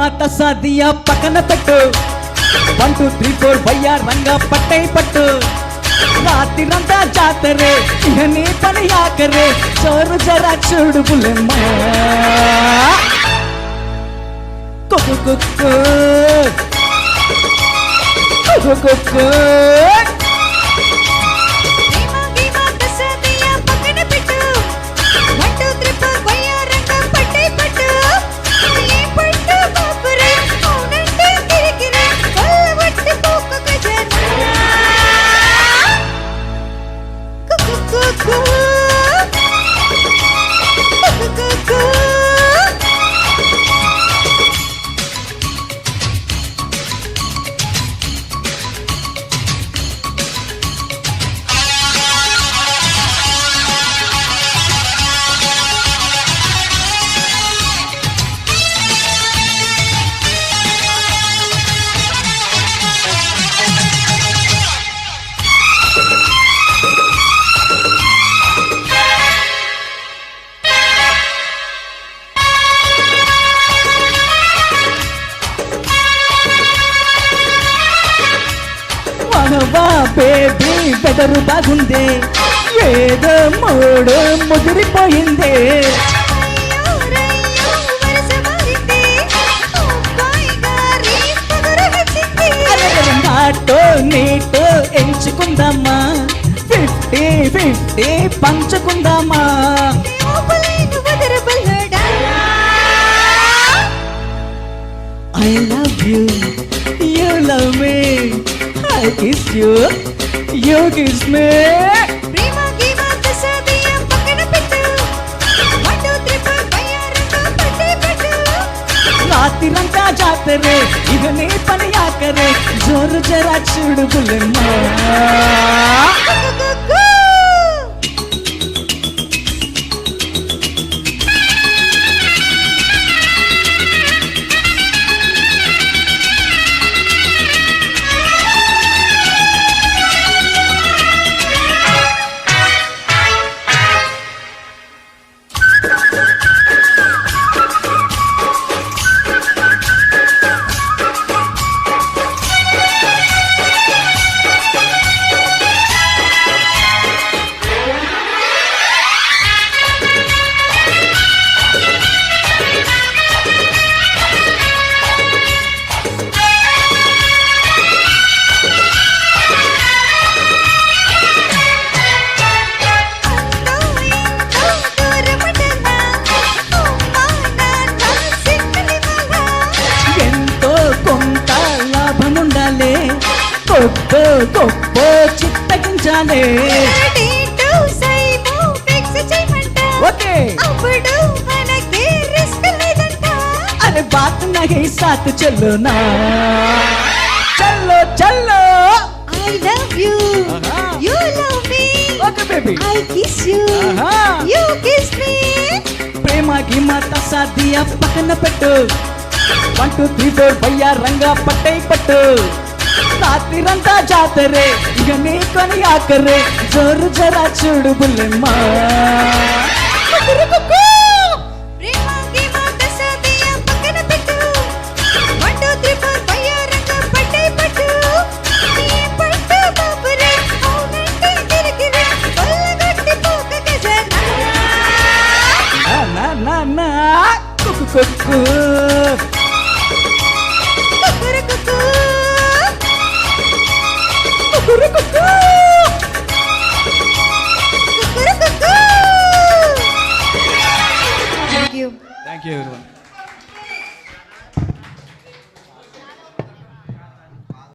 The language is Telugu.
మాట సాదియా పక్కన పెట్టు 1 2 3 4 బయ్యా రంగా పట్టై పట్టు రాత్రిరంతా జాతరే ఇహ నీ పని ఆకరే చోరు జరా చూడు బుల్లెమ్మ కుక్కు కుక్కు కుక్కు కుక్కు బేబీ బెదరు బాగుందే ఏదో మూడు ముదిరిపోయిందే NATO నీటో ఎంచుకుందామా 50-50 పంచుకుందామా I love you, you love me I kiss you, you kiss me. Prema gima tasadiya pakana pettu 1 2 3 4 bayaranga patti pettu రాత్రిరంతా జాతరే ఇహ నీ పని ఆకరే జోరు జరా చూడు బుల్లెమ్మ గొప్ప గొప్ప చిత్తగించాలే ఓకే అరే బాత్ నహీ సాత్ చలో నా చల్లో చల్లో I love you you love me okay baby I kiss you you kiss me ప్రేమ గిమత సాదియా పక్కన పెట్టు 1 2 3 4 బయ్యా రంగా పట్టై పట్టు రాత్రిరంతా జాతరే ఇక నీ కొని ఆకరే జోరు జరా చూడు బుల్లెమ్మ ప్రేమ గిమత సాదియా పక్కన పెట్టు 1 2 3 4 బయ్యారంగా పట్టై పట్టు నీ పట్టు బాబురే అవునంటే తిరిగిరే కొల్లగొట్టి పోక గజనా నా నా నా కుక్కు కుక్కు కుక్కురు కుక్కు కుక్కు కుక్కు